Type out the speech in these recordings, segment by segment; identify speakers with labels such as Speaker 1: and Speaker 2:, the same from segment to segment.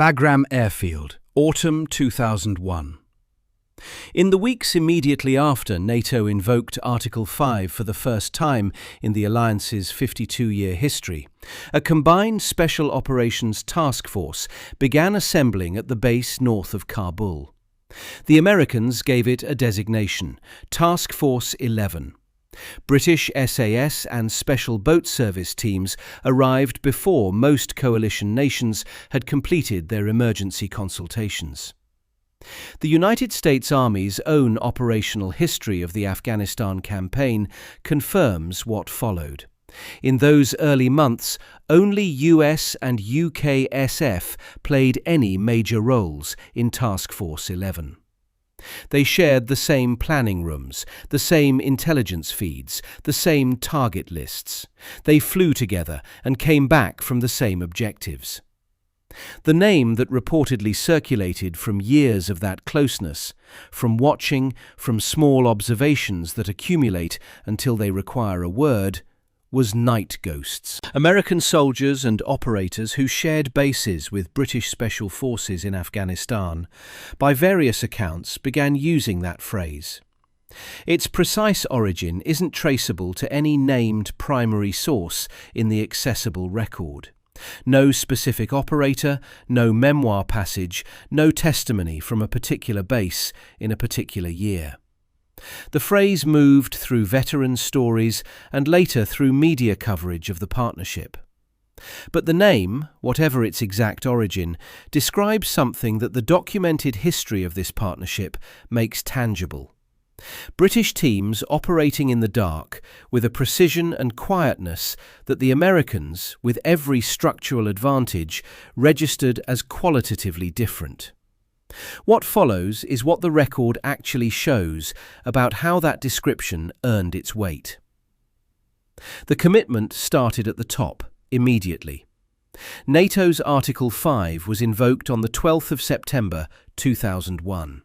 Speaker 1: Bagram Airfield, autumn 2001. In the weeks immediately after NATO invoked Article 5 for the first time in the alliance's 52-year history, a combined special operations task force began assembling at the base north of Kabul. The Americans gave it a designation, Task Force 11. British SAS and Special Boat Service teams arrived before most coalition nations had completed their emergency consultations. The United States Army's own operational history of the Afghanistan campaign confirms what followed. In those early months, only US and UKSF played any major roles in Task Force 11. They shared the same planning rooms, the same intelligence feeds, the same target lists. They flew together and came back from the same objectives. The name that reportedly circulated from years of that closeness, from watching, from small observations that accumulate until they require a word, was night ghosts. American soldiers and operators who shared bases with British Special Forces in Afghanistan, by various accounts, began using that phrase. Its precise origin isn't traceable to any named primary source in the accessible record. No specific operator, no memoir passage, no testimony from a particular base in a particular year. The phrase moved through veteran stories and later through media coverage of the partnership. But the name, whatever its exact origin, describes something that the documented history of this partnership makes tangible. British teams operating in the dark with a precision and quietness that the Americans, with every structural advantage, registered as qualitatively different. What follows is what the record actually shows about how that description earned its weight. The commitment started at the top, immediately. NATO's Article 5 was invoked on the 12th of September 2001.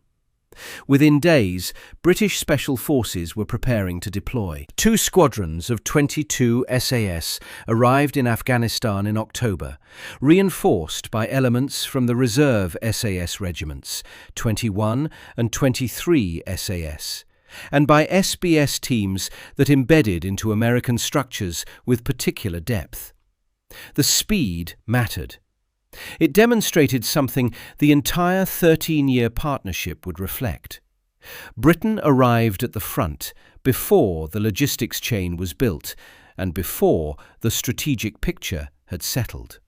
Speaker 1: Within days, British Special Forces were preparing to deploy. 2 squadrons of 22 SAS arrived in Afghanistan in October, reinforced by elements from the reserve SAS regiments, 21 and 23 SAS, and by SBS teams that embedded into American structures with particular depth. The speed mattered. It demonstrated something the entire 13-year partnership would reflect. Britain arrived at the front before the logistics chain was built and before the strategic picture had settled.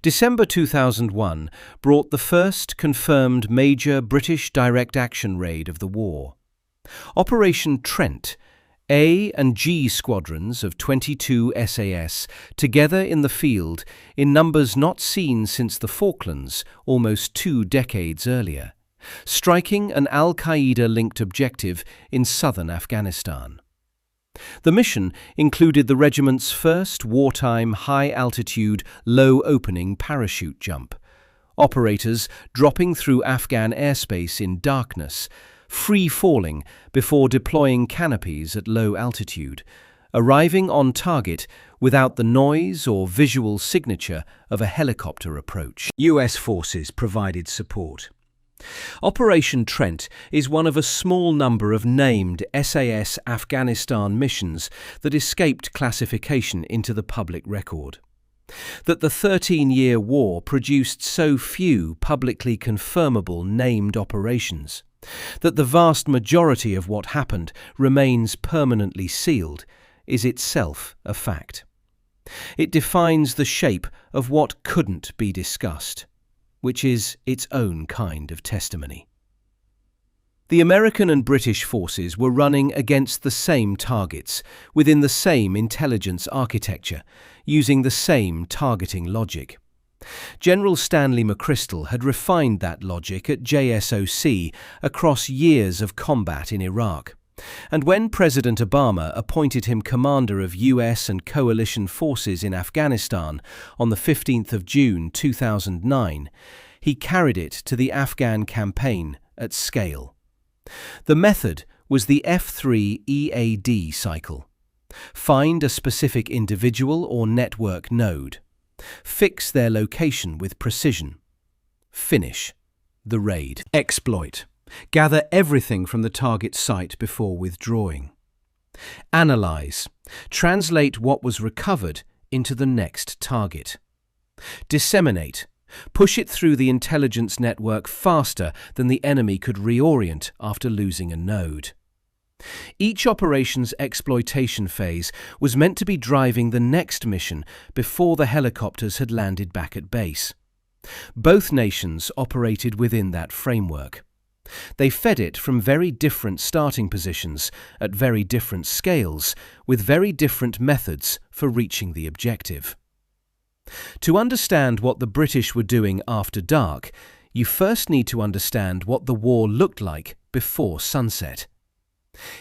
Speaker 1: December 2001 brought the first confirmed major British direct action raid of the war. Operation Trent, A and G squadrons of 22 SAS, together in the field, in numbers not seen since the Falklands almost 2 decades earlier, striking an al-Qaeda-linked objective in southern Afghanistan. The mission included the regiment's first wartime high-altitude, low-opening parachute jump, operators dropping through Afghan airspace in darkness, free-falling before deploying canopies at low altitude, arriving on target without the noise or visual signature of a helicopter approach. US forces provided support. Operation Trent is one of a small number of named SAS Afghanistan missions that escaped classification into the public record. That the 13-year war produced so few publicly confirmable named operations, that the vast majority of what happened remains permanently sealed, is itself a fact. It defines the shape of what couldn't be discussed, which is its own kind of testimony. The American and British forces were running against the same targets, within the same intelligence architecture, using the same targeting logic. General Stanley McChrystal had refined that logic at JSOC across years of combat in Iraq, and when President Obama appointed him commander of US and coalition forces in Afghanistan on the 15th of June 2009, he carried it to the Afghan campaign at scale. The method was the F3 EAD cycle. Find a specific individual or network node. Fix their location with precision. Finish the raid. Exploit. Gather everything from the target site before withdrawing. Analyze. Translate what was recovered into the next target. Disseminate. Push it through the intelligence network faster than the enemy could reorient after losing a node. Each operation's exploitation phase was meant to be driving the next mission before the helicopters had landed back at base. Both nations operated within that framework. They fed it from very different starting positions, at very different scales, with very different methods for reaching the objective. To understand what the British were doing after dark, you first need to understand what the war looked like before sunset.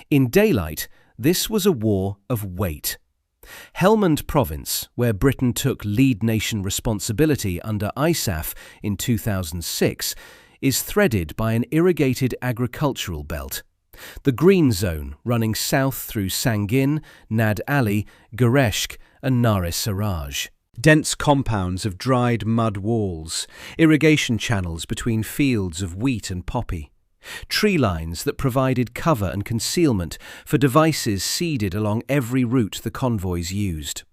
Speaker 1: In daylight, this was a war of weight. Helmand Province, where Britain took lead nation responsibility under ISAF in 2006, is threaded by an irrigated agricultural belt. The Green Zone running south through Sangin, Nad Ali, Gereshk and Nare Saraj. Dense compounds of dried mud walls, irrigation channels between fields of wheat and poppy, tree lines that provided cover and concealment for devices seeded along every route the convoys used.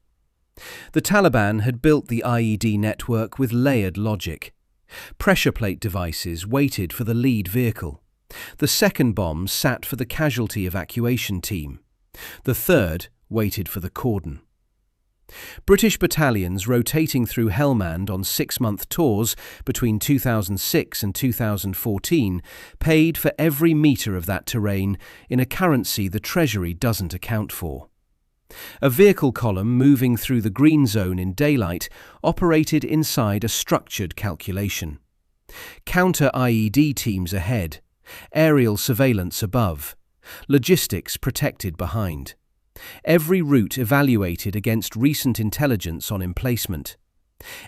Speaker 1: The Taliban had built the IED network with layered logic. Pressure plate devices waited for the lead vehicle. The second bomb sat for the casualty evacuation team. The third waited for the cordon. British battalions rotating through Helmand on 6-month tours between 2006 and 2014 paid for every metre of that terrain in a currency the Treasury doesn't account for. A vehicle column moving through the green zone in daylight operated inside a structured calculation. Counter-IED teams ahead, aerial surveillance above, logistics protected behind. Every route evaluated against recent intelligence on emplacement.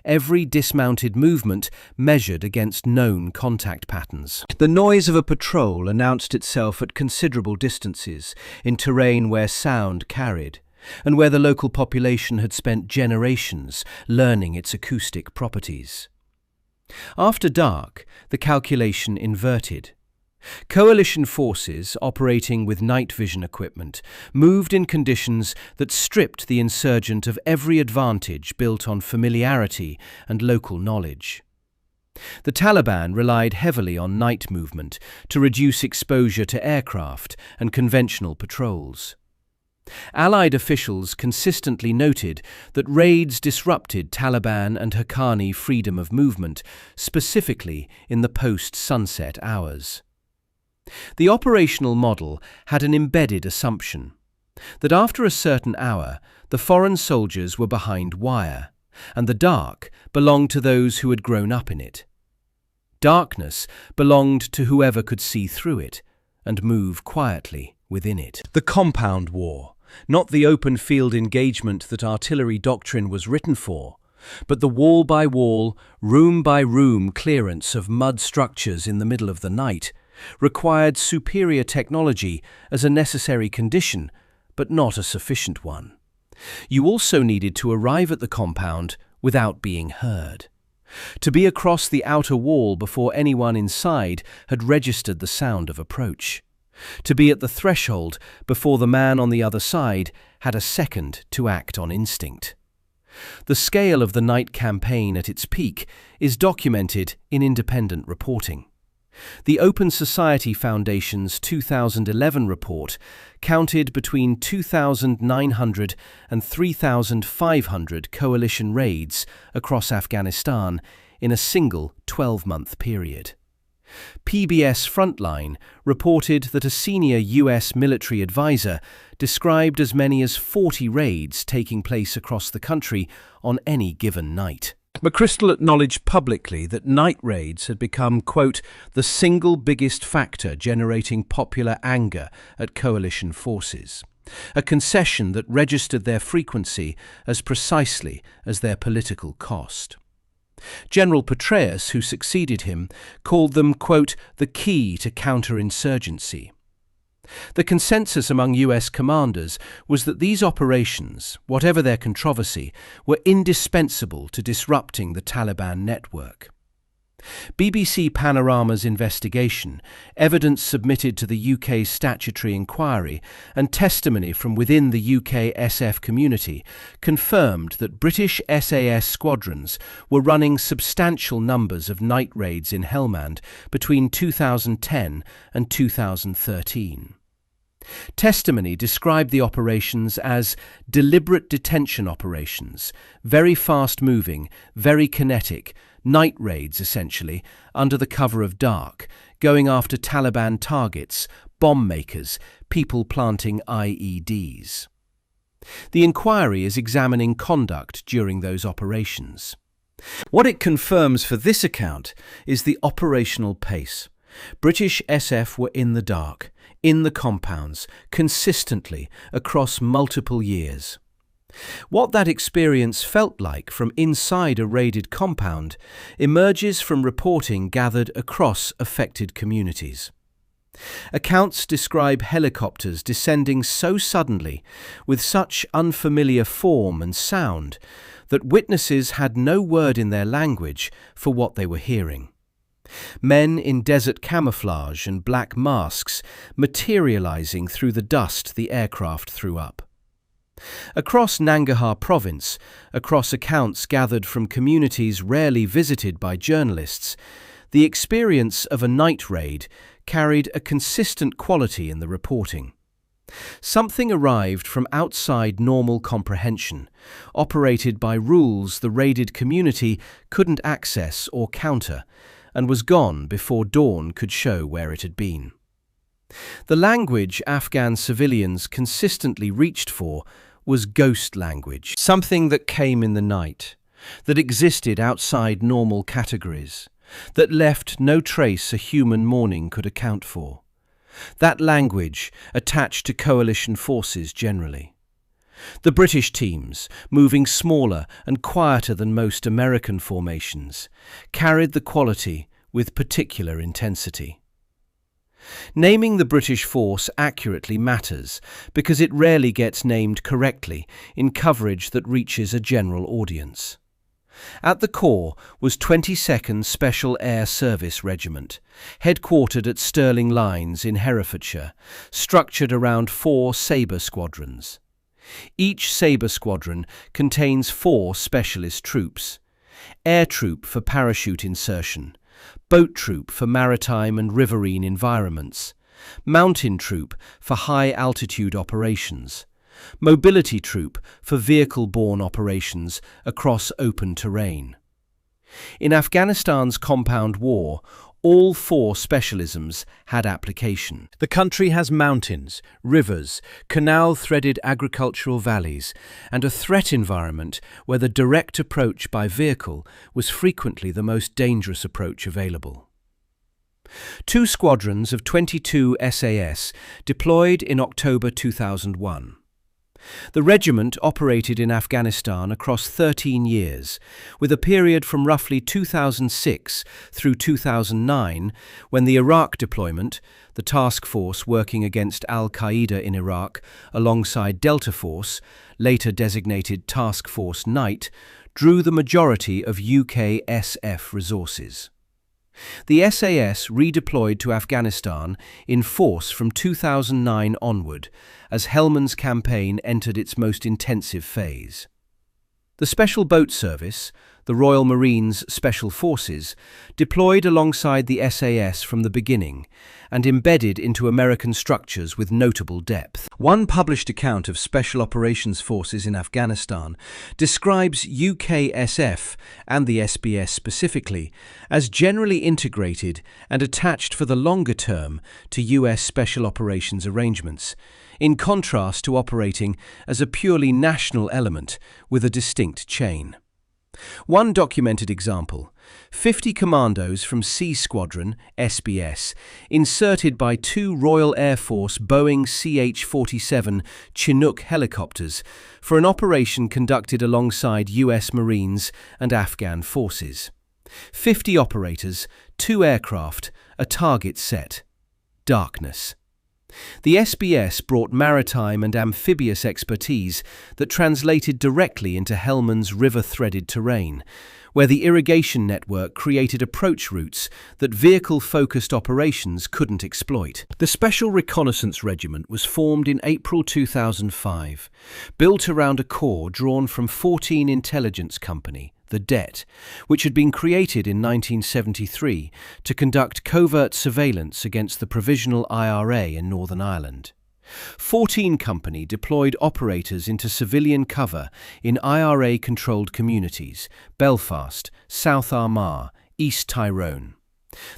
Speaker 1: Every dismounted movement measured against known contact patterns. The noise of a patrol announced itself at considerable distances in terrain where sound carried, and where the local population had spent generations learning its acoustic properties. After dark, the calculation inverted. Coalition forces operating with night vision equipment moved in conditions that stripped the insurgent of every advantage built on familiarity and local knowledge. The Taliban relied heavily on night movement to reduce exposure to aircraft and conventional patrols. Allied officials consistently noted that raids disrupted Taliban and Haqqani freedom of movement, specifically in the post-sunset hours. The operational model had an embedded assumption that after a certain hour, the foreign soldiers were behind wire, and the dark belonged to those who had grown up in it. Darkness belonged to whoever could see through it and move quietly within it. The compound war, not the open field engagement that artillery doctrine was written for, but the wall-by-wall, room-by-room clearance of mud structures in the middle of the night, required superior technology as a necessary condition, but not a sufficient one. You also needed to arrive at the compound without being heard. To be across the outer wall before anyone inside had registered the sound of approach. To be at the threshold before the man on the other side had a second to act on instinct. The scale of the night campaign at its peak is documented in independent reporting. The Open Society Foundation's 2011 report counted between 2,900 and 3,500 coalition raids across Afghanistan in a single 12-month period. PBS Frontline reported that a senior US military advisor described as many as 40 raids taking place across the country on any given night. McChrystal acknowledged publicly that night raids had become, quote, the single biggest factor generating popular anger at coalition forces, a concession that registered their frequency as precisely as their political cost. General Petraeus, who succeeded him, called them, quote, the key to counterinsurgency. The consensus among US commanders was that these operations, whatever their controversy, were indispensable to disrupting the Taliban network. BBC Panorama's investigation, evidence submitted to the UK statutory inquiry, and testimony from within the UKSF community confirmed that British SAS squadrons were running substantial numbers of night raids in Helmand between 2010 and 2013. Testimony described the operations as deliberate detention operations, very fast-moving, very kinetic, night raids essentially, under the cover of dark, going after Taliban targets, bomb makers, people planting IEDs. The inquiry is examining conduct during those operations. What it confirms for this account is the operational pace. British SF were in the dark, in the compounds, consistently, across multiple years. What that experience felt like from inside a raided compound emerges from reporting gathered across affected communities. Accounts describe helicopters descending so suddenly, with such unfamiliar form and sound, that witnesses had no word in their language for what they were hearing. Men in desert camouflage and black masks materializing through the dust the aircraft threw up. Across Nangarhar province, across accounts gathered from communities rarely visited by journalists, the experience of a night raid carried a consistent quality in the reporting. Something arrived from outside normal comprehension, operated by rules the raided community couldn't access or counter, and was gone before dawn could show where it had been. The language Afghan civilians consistently reached for was ghost language, something that came in the night, that existed outside normal categories, that left no trace a human morning could account for. That language attached to coalition forces generally. The British teams, moving smaller and quieter than most American formations, carried the quality with particular intensity. Naming the British force accurately matters because it rarely gets named correctly in coverage that reaches a general audience. At the core was 22nd Special Air Service Regiment, headquartered at Stirling Lines in Herefordshire, structured around 4 Sabre squadrons. Each Sabre squadron contains 4 specialist troops: air troop for parachute insertion, boat troop for maritime and riverine environments, mountain troop for high-altitude operations, mobility troop for vehicle-borne operations across open terrain. In Afghanistan's compound war, all 4 specialisms had application. The country has mountains, rivers, canal-threaded agricultural valleys, and a threat environment where the direct approach by vehicle was frequently the most dangerous approach available. 2 squadrons of 22 SAS deployed in October 2001. The regiment operated in Afghanistan across 13 years, with a period from roughly 2006 through 2009, when the Iraq deployment, the task force working against al-Qaeda in Iraq alongside Delta Force, later designated Task Force Night, drew the majority of UKSF resources. The SAS redeployed to Afghanistan in force from 2009 onward, as Helmand's campaign entered its most intensive phase. The Special Boat Service, the Royal Marines Special Forces, deployed alongside the SAS from the beginning and embedded into American structures with notable depth. One published account of Special Operations Forces in Afghanistan describes UKSF, and the SBS specifically, as generally integrated and attached for the longer term to US Special Operations arrangements, in contrast to operating as a purely national element with a distinct chain. One documented example: 50 commandos from C Squadron, SBS, inserted by 2 Royal Air Force Boeing CH-47 Chinook helicopters for an operation conducted alongside US Marines and Afghan forces. 50 operators, 2 aircraft, a target set. Darkness. The SBS brought maritime and amphibious expertise that translated directly into Helmand's river-threaded terrain, where the irrigation network created approach routes that vehicle-focused operations couldn't exploit. The Special Reconnaissance Regiment was formed in April 2005, built around a corps drawn from 14 Intelligence Company, the DET, which had been created in 1973 to conduct covert surveillance against the Provisional IRA in Northern Ireland. 14 Company deployed operators into civilian cover in IRA-controlled communities, Belfast, South Armagh, East Tyrone.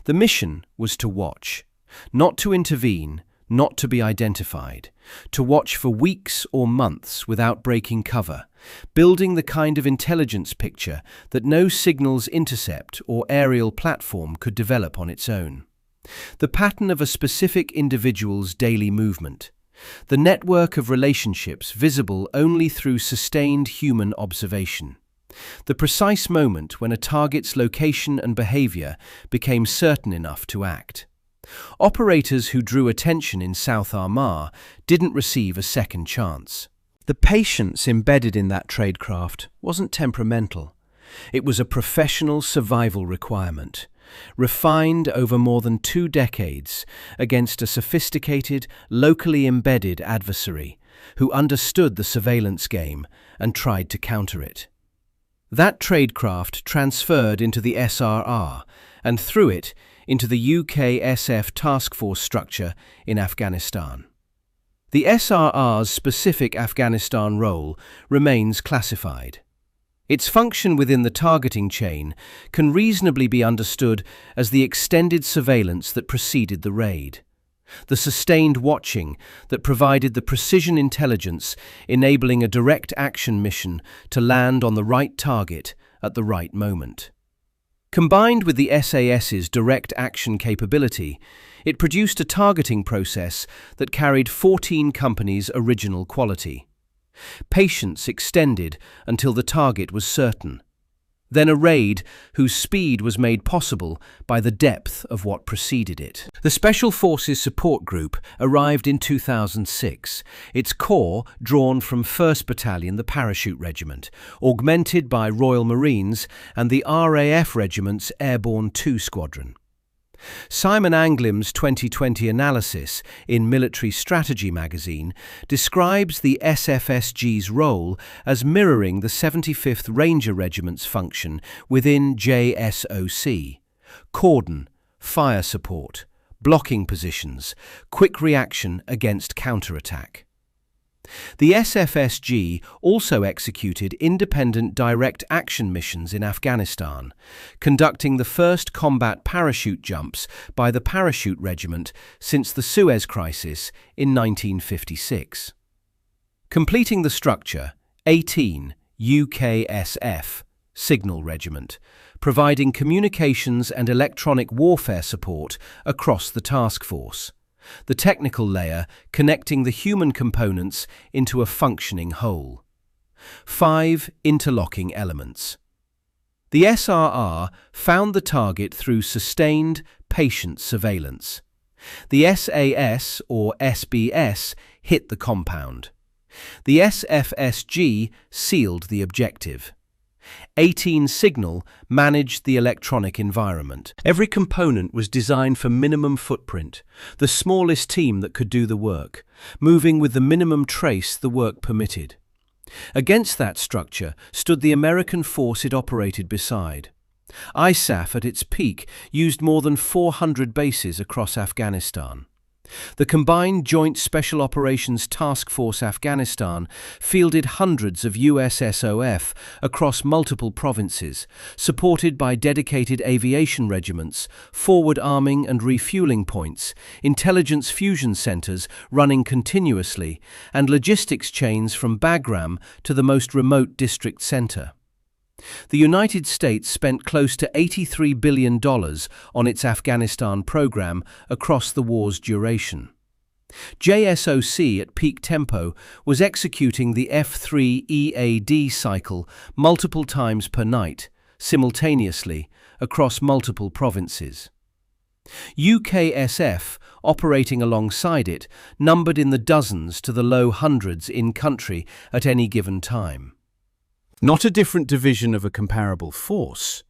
Speaker 1: The mission was to watch, not to intervene, not to be identified, to watch for weeks or months without breaking cover, building the kind of intelligence picture that no signals intercept or aerial platform could develop on its own. The pattern of a specific individual's daily movement. The network of relationships visible only through sustained human observation. The precise moment when a target's location and behavior became certain enough to act. Operators who drew attention in South Armagh didn't receive a second chance. The patience embedded in that tradecraft wasn't temperamental. It was a professional survival requirement, refined over more than 2 decades against a sophisticated, locally embedded adversary who understood the surveillance game and tried to counter it. That tradecraft transferred into the SRR and through it into the UKSF task force structure in Afghanistan. The SRR's specific Afghanistan role remains classified. Its function within the targeting chain can reasonably be understood as the extended surveillance that preceded the raid, the sustained watching that provided the precision intelligence enabling a direct action mission to land on the right target at the right moment. Combined with the SAS's direct action capability, it produced a targeting process that carried 14 companies' original quality. Patience extended until the target was certain. Then a raid whose speed was made possible by the depth of what preceded it. The Special Forces Support Group arrived in 2006, its core drawn from 1st Battalion, the Parachute Regiment, augmented by Royal Marines and the RAF Regiment's Airborne 2 Squadron. Simon Anglim's 2020 analysis in Military Strategy magazine describes the SFSG's role as mirroring the 75th Ranger Regiment's function within JSOC: cordon, fire support, blocking positions, quick reaction against counterattack. The SFSG also executed independent direct action missions in Afghanistan, conducting the first combat parachute jumps by the Parachute Regiment since the Suez Crisis in 1956. Completing the structure, 18 UKSF Signal Regiment, providing communications and electronic warfare support across the task force. The technical layer connecting the human components into a functioning whole. 5 interlocking elements. The SRR found the target through sustained, patient surveillance. The SAS or SBS hit the compound. The SFSG sealed the objective. 18 Signal managed the electronic environment. Every component was designed for minimum footprint, the smallest team that could do the work, moving with the minimum trace the work permitted. Against that structure stood the American force it operated beside. ISAF at its peak used more than 400 bases across Afghanistan. The combined Joint Special Operations Task Force Afghanistan fielded hundreds of USSOF across multiple provinces, supported by dedicated aviation regiments, forward arming and refueling points, intelligence fusion centers running continuously, and logistics chains from Bagram to the most remote district center. The United States spent close to $83 billion on its Afghanistan program across the war's duration. JSOC at peak tempo was executing the F-3 EAD cycle multiple times per night, simultaneously, across multiple provinces. UKSF, operating alongside it, numbered in the dozens to the low hundreds in country at any given time. Not a different division of a comparable force,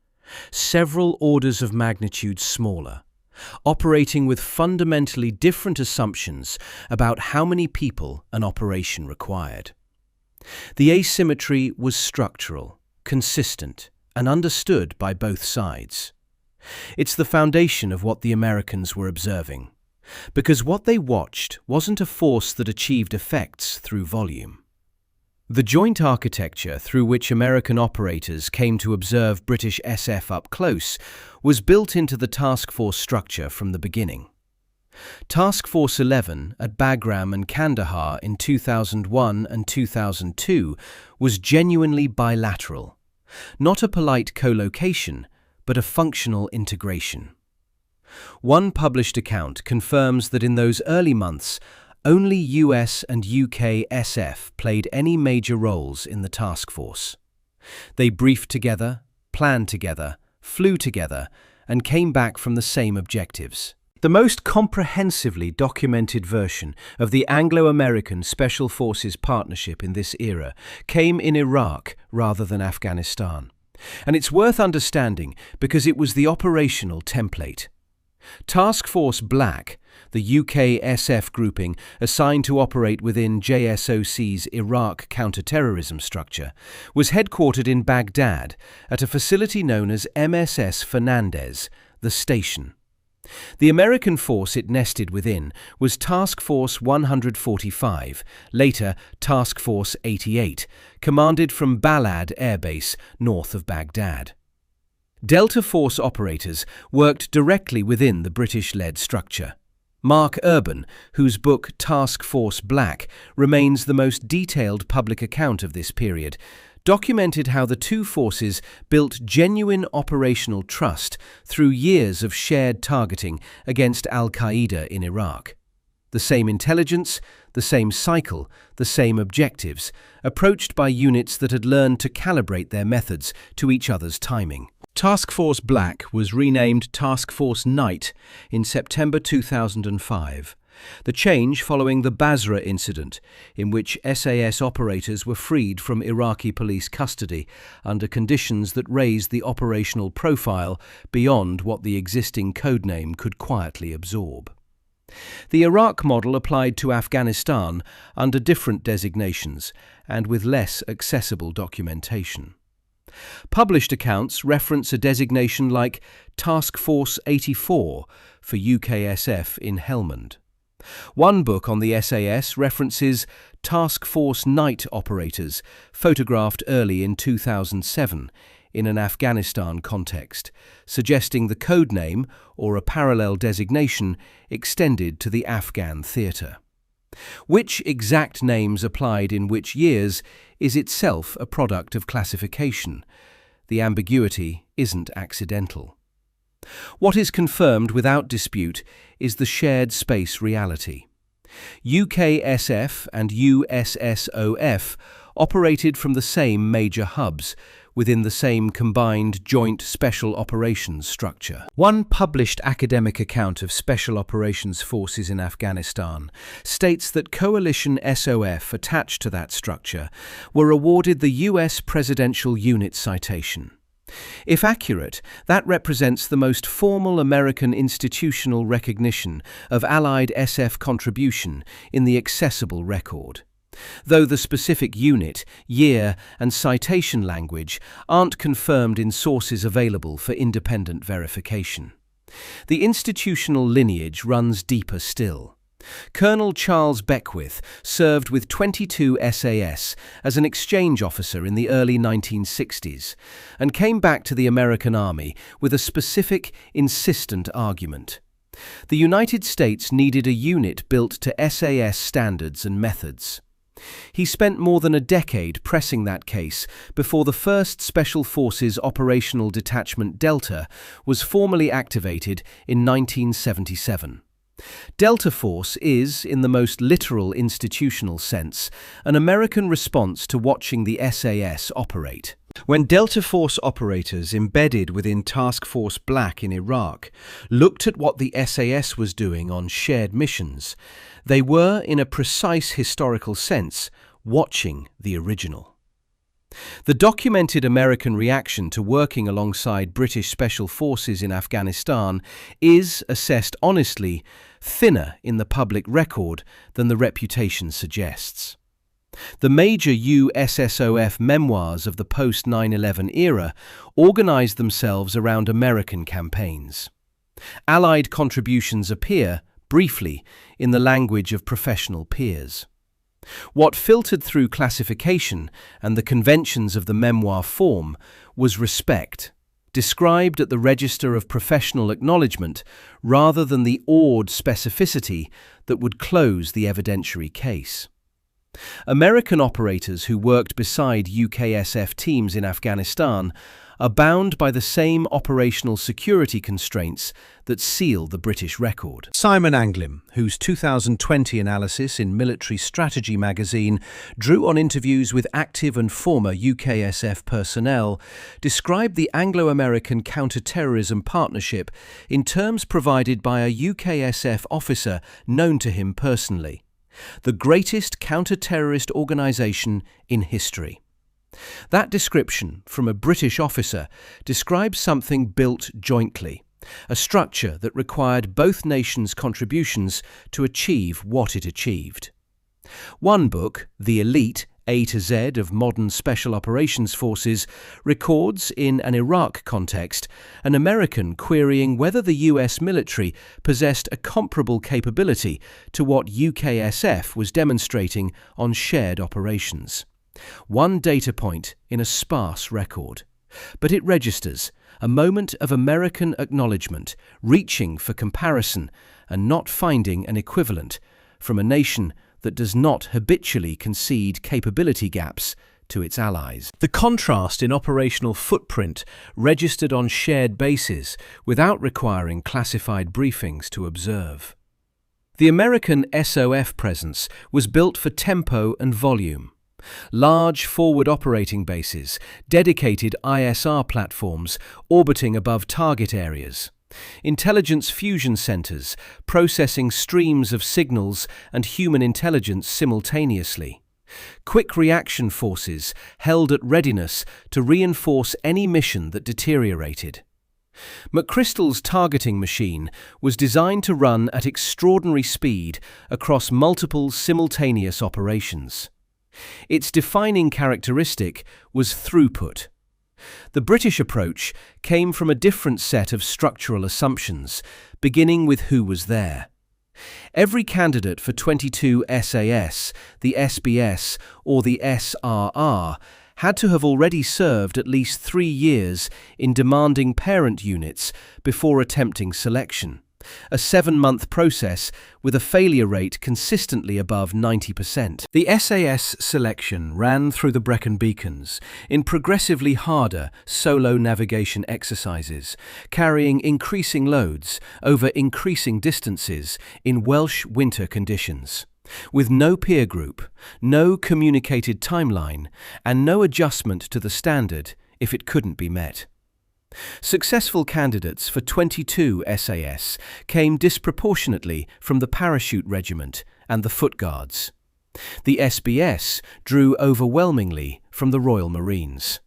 Speaker 1: several orders of magnitude smaller, operating with fundamentally different assumptions about how many people an operation required. The asymmetry was structural, consistent, and understood by both sides. It's the foundation of what the Americans were observing, because what they watched wasn't a force that achieved effects through volume. The joint architecture through which American operators came to observe British SF up close was built into the task force structure from the beginning. Task Force 11 at Bagram and Kandahar in 2001 and 2002 was genuinely bilateral, not a polite co-location, but a functional integration. One published account confirms that in those early months, only US and UK SF played any major roles in the task force. They briefed together, planned together, flew together, and came back from the same objectives. The most comprehensively documented version of the Anglo-American Special Forces partnership in this era came in Iraq rather than Afghanistan. And it's worth understanding because it was the operational template. Task Force Black, the UKSF grouping assigned to operate within JSOC's Iraq counter-terrorism structure, was headquartered in Baghdad at a facility known as MSS Fernandez, the station. The American force it nested within was Task Force 145, later Task Force 88, commanded from Balad Air Base north of Baghdad. Delta Force operators worked directly within the British-led structure. Mark Urban, whose book Task Force Black remains the most detailed public account of this period, documented how the two forces built genuine operational trust through years of shared targeting against al-Qaeda in Iraq. The same intelligence, the same cycle, the same objectives, approached by units that had learned to calibrate their methods to each other's timing. Task Force Black was renamed Task Force Night in September 2005. The change following the Basra incident, in which SAS operators were freed from Iraqi police custody under conditions that raised the operational profile beyond what the existing codename could quietly absorb. The Iraq model applied to Afghanistan under different designations and with less accessible documentation. Published accounts reference a designation like Task Force 84 for UKSF in Helmand. One book on the SAS references Task Force Night operators photographed early in 2007 in an Afghanistan context, suggesting the codename or a parallel designation extended to the Afghan theatre. Which exact names applied in which years is itself a product of classification. The ambiguity isn't accidental. What is confirmed without dispute is the shared space reality. UKSF and USSOF operated from the same major hubs, within the same combined Joint Special Operations structure. One published academic account of Special Operations Forces in Afghanistan states that Coalition SOF attached to that structure were awarded the US Presidential Unit Citation. If accurate, that represents the most formal American institutional recognition of Allied SF contribution in the accessible record, though the specific unit, year, and citation language aren't confirmed in sources available for independent verification. The institutional lineage runs deeper still. Colonel Charles Beckwith served with 22 SAS as an exchange officer in the early 1960s and came back to the American Army with a specific, insistent argument. The United States needed a unit built to SAS standards and methods. He spent more than a decade pressing that case before the first Special Forces Operational Detachment Delta was formally activated in 1977. Delta Force is, in the most literal institutional sense, an American response to watching the SAS operate. When Delta Force operators embedded within Task Force Black in Iraq looked at what the SAS was doing on shared missions, they were, in a precise historical sense, watching the original. The documented American reaction to working alongside British Special Forces in Afghanistan is, assessed honestly, thinner in the public record than the reputation suggests. The major UKSF memoirs of the post-9/11 era organized themselves around American campaigns. Allied contributions appear, briefly, in the language of professional peers. What filtered through classification and the conventions of the memoir form was respect, described at the register of professional acknowledgement rather than the awed specificity that would close the evidentiary case. American operators who worked beside UKSF teams in Afghanistan are bound by the same operational security constraints that seal the British record. Simon Anglim, whose 2020 analysis in Military Strategy magazine drew on interviews with active and former UKSF personnel, described the Anglo-American counter-terrorism partnership in terms provided by a UKSF officer known to him personally: the greatest counter-terrorist organisation in history. That description from a British officer describes something built jointly, a structure that required both nations' contributions to achieve what it achieved. One book, The Elite, A to Z of Modern Special Operations Forces, records, in an Iraq context, an American querying whether the US military possessed a comparable capability to what UKSF was demonstrating on shared operations. One data point in a sparse record. But it registers a moment of American acknowledgement, reaching for comparison and not finding an equivalent from a nation that does not habitually concede capability gaps to its allies. The contrast in operational footprint registered on shared bases without requiring classified briefings to observe. The American SOF presence was built for tempo and volume. Large forward operating bases, dedicated ISR platforms orbiting above target areas, intelligence fusion centers processing streams of signals and human intelligence simultaneously, quick reaction forces held at readiness to reinforce any mission that deteriorated. McChrystal's targeting machine was designed to run at extraordinary speed across multiple simultaneous operations. Its defining characteristic was throughput. The British approach came from a different set of structural assumptions, beginning with who was there. Every candidate for 22 SAS, the SBS, or the SRR had to have already served at least 3 years in demanding parent units before attempting selection. A 7-month process with a failure rate consistently above 90%. The SAS selection ran through the Brecon Beacons in progressively harder solo navigation exercises, carrying increasing loads over increasing distances in Welsh winter conditions, with no peer group, no communicated timeline, and no adjustment to the standard if it couldn't be met. Successful candidates for 22 SAS came disproportionately from the Parachute Regiment and the Foot Guards. The SBS drew overwhelmingly from the Royal Marines.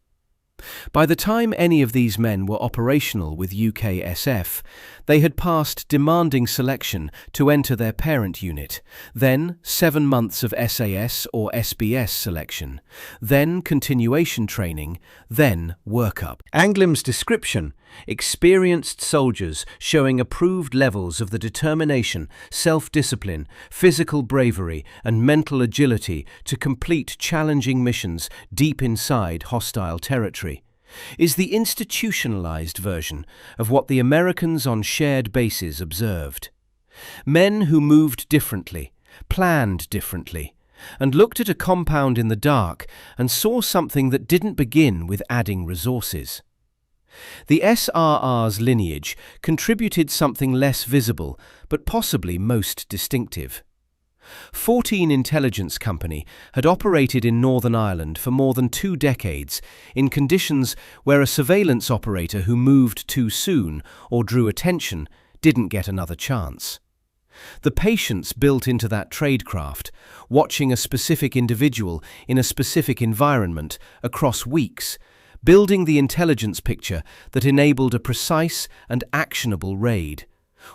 Speaker 1: By the time any of these men were operational with UKSF, they had passed demanding selection to enter their parent unit, then 7 months of SAS or SBS selection, then continuation training, then workup. Anglim's description: experienced soldiers showing approved levels of the determination, self-discipline, physical bravery, and mental agility to complete challenging missions deep inside hostile territory, is the institutionalized version of what the Americans on shared bases observed. Men who moved differently, planned differently, and looked at a compound in the dark and saw something that didn't begin with adding resources. The SRR's lineage contributed something less visible, but possibly most distinctive. 14 Intelligence Company had operated in Northern Ireland for more than 2 decades in conditions where a surveillance operator who moved too soon or drew attention didn't get another chance. The patience built into that tradecraft, watching a specific individual in a specific environment across weeks, building the intelligence picture that enabled a precise and actionable raid,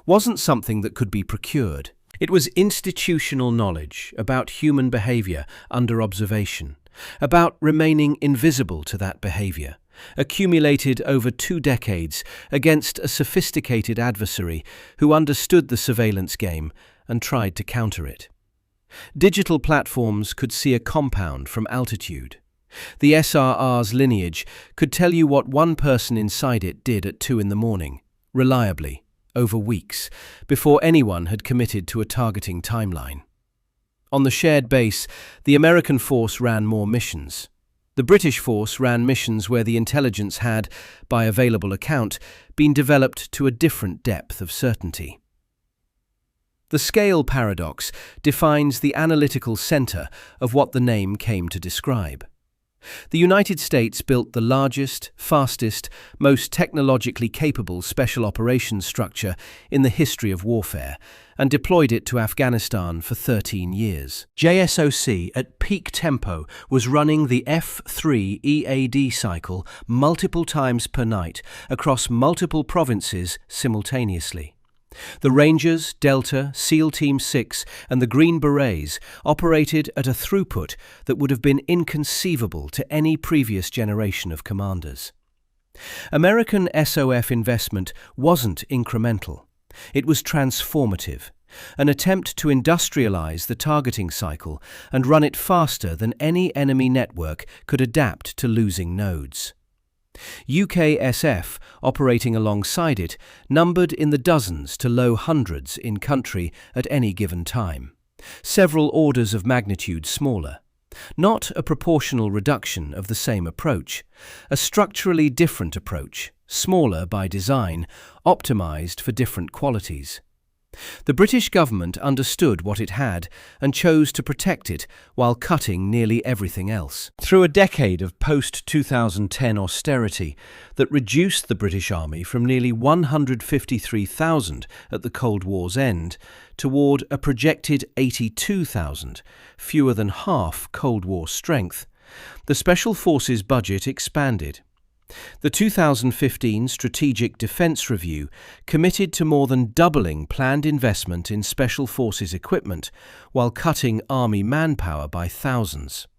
Speaker 1: wasn't something that could be procured. It was institutional knowledge about human behavior under observation, about remaining invisible to that behavior, accumulated over 2 decades against a sophisticated adversary who understood the surveillance game and tried to counter it. Digital platforms could see a compound from altitude. The SRR's lineage could tell you what one person inside it did at 2 in the morning, reliably, over weeks, before anyone had committed to a targeting timeline. On the shared base, the American force ran more missions. The British force ran missions where the intelligence had, by available account, been developed to a different depth of certainty. The scale paradox defines the analytical center of what the name came to describe. The United States built the largest, fastest, most technologically capable special operations structure in the history of warfare and deployed it to Afghanistan for 13 years. JSOC at peak tempo was running the F3 EAD cycle multiple times per night across multiple provinces simultaneously. The Rangers, Delta, SEAL Team 6 and the Green Berets operated at a throughput that would have been inconceivable to any previous generation of commanders. American SOF investment wasn't incremental. It was transformative, an attempt to industrialize the targeting cycle and run it faster than any enemy network could adapt to losing nodes. UKSF, operating alongside it, numbered in the dozens to low hundreds in country at any given time, several orders of magnitude smaller. Not a proportional reduction of the same approach, a structurally different approach, smaller by design, optimized for different qualities. The British government understood what it had and chose to protect it while cutting nearly everything else. Through a decade of post-2010 austerity that reduced the British Army from nearly 153,000 at the Cold War's end toward a projected 82,000, fewer than half Cold War strength, the Special Forces budget expanded. The 2015 Strategic Defence Review committed to more than doubling planned investment in Special Forces equipment while cutting Army manpower by thousands.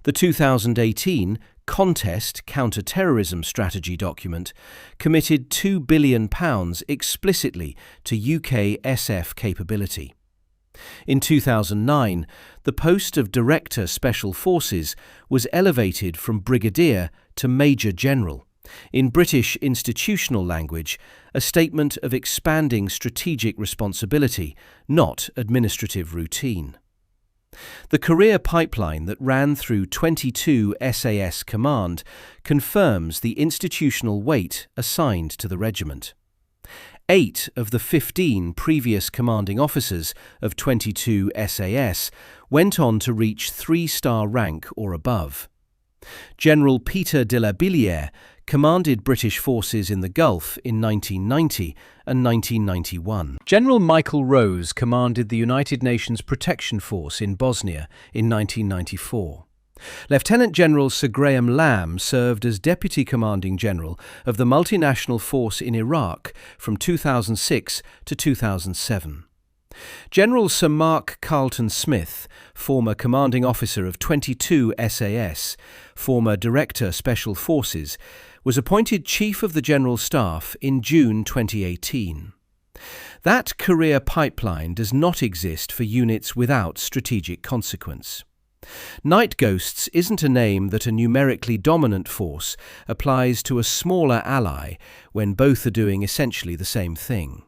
Speaker 1: The 2018 Contest Counter-Terrorism Strategy document committed £2 billion explicitly to UKSF capability. In 2009, the post of Director Special Forces was elevated from Brigadier to Major General. In British institutional language, a statement of expanding strategic responsibility, not administrative routine. The career pipeline that ran through 22 SAS Command confirms the institutional weight assigned to the regiment. 8 of the 15 previous commanding officers of 22 SAS went on to reach 3-star rank or above. General Peter de la Billière commanded British forces in the Gulf in 1990 and 1991. General Michael Rose commanded the United Nations Protection Force in Bosnia in 1994. Lieutenant General Sir Graham Lamb served as Deputy Commanding General of the multinational force in Iraq from 2006 to 2007. General Sir Mark Carlton Smith, former Commanding Officer of 22 SAS, former Director Special Forces, was appointed Chief of the General Staff in June 2018. That career pipeline does not exist for units without strategic consequence. Night Ghosts isn't a name that a numerically dominant force applies to a smaller ally when both are doing essentially the same thing.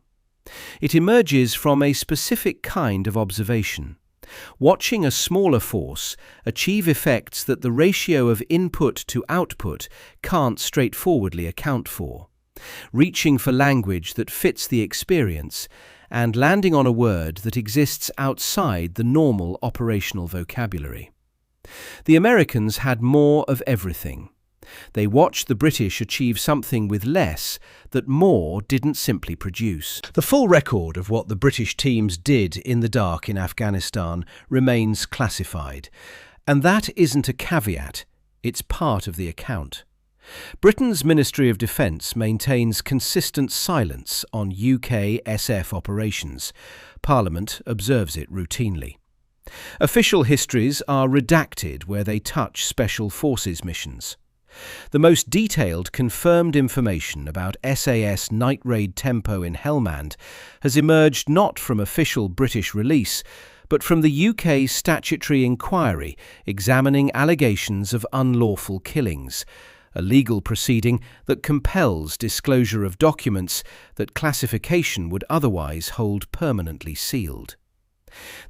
Speaker 1: It emerges from a specific kind of observation, Watching a smaller force achieve effects that the ratio of input to output can't straightforwardly account for, reaching for language that fits the experience and landing on a word that exists outside the normal operational vocabulary. The Americans had more of everything. They watched the British achieve something with less that more didn't simply produce. The full record of what the British teams did in the dark in Afghanistan remains classified. And that isn't a caveat, it's part of the account. Britain's Ministry of Defence maintains consistent silence on UKSF operations. Parliament observes it routinely. Official histories are redacted where they touch special forces missions. The most detailed confirmed information about SAS night raid tempo in Helmand has emerged not from official British release, but from the UK statutory inquiry examining allegations of unlawful killings, a legal proceeding that compels disclosure of documents that classification would otherwise hold permanently sealed.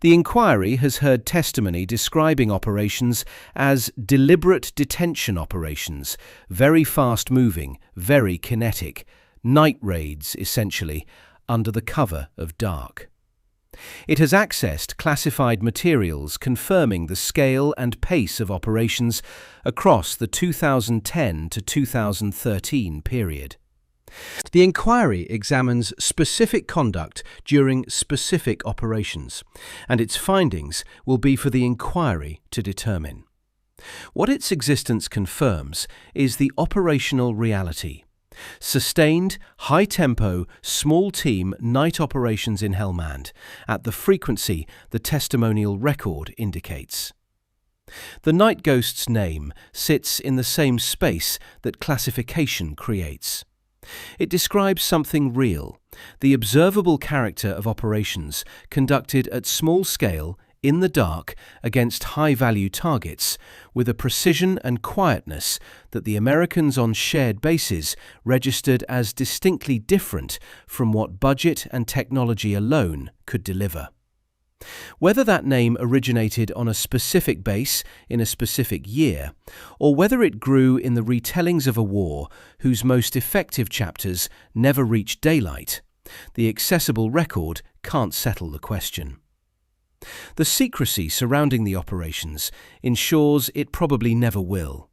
Speaker 1: The inquiry has heard testimony describing operations as deliberate detention operations, very fast-moving, very kinetic, night raids, essentially, under the cover of dark. It has accessed classified materials confirming the scale and pace of operations across the 2010 to 2013 period. The inquiry examines specific conduct during specific operations, and its findings will be for the inquiry to determine. What its existence confirms is the operational reality. Sustained, high-tempo, small-team night operations in Helmand, at the frequency the testimonial record indicates. The Night Ghost's name sits in the same space that classification creates. It describes something real, the observable character of operations conducted at small scale, in the dark, against high-value targets, with a precision and quietness that the Americans on shared bases registered as distinctly different from what budget and technology alone could deliver. Whether that name originated on a specific base in a specific year, or whether it grew in the retellings of a war whose most effective chapters never reached daylight, the accessible record can't settle the question. The secrecy surrounding the operations ensures it probably never will.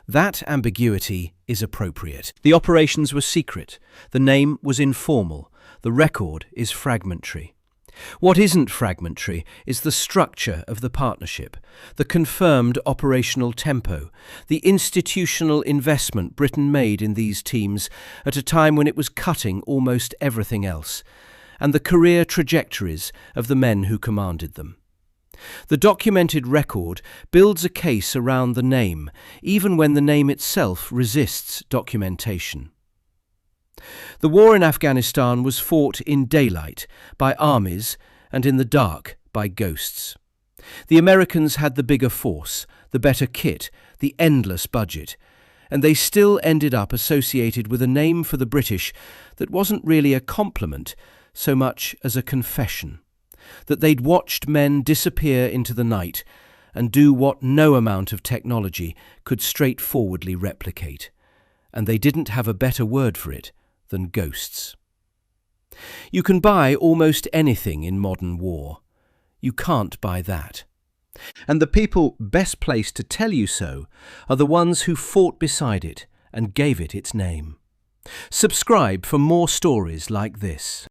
Speaker 1: That ambiguity is appropriate. The operations were secret, the name was informal, the record is fragmentary. What isn't fragmentary is the structure of the partnership, the confirmed operational tempo, the institutional investment Britain made in these teams at a time when it was cutting almost everything else, and the career trajectories of the men who commanded them. The documented record builds a case around the name, even when the name itself resists documentation. The war in Afghanistan was fought in daylight by armies and in the dark by ghosts. The Americans had the bigger force, the better kit, the endless budget, and they still ended up associated with a name for the British that wasn't really a compliment so much as a confession, that they'd watched men disappear into the night and do what no amount of technology could straightforwardly replicate, and they didn't have a better word for it than ghosts. You can buy almost anything in modern war. You can't buy that. And the people best placed to tell you so are the ones who fought beside it and gave it its name. Subscribe for more stories like this.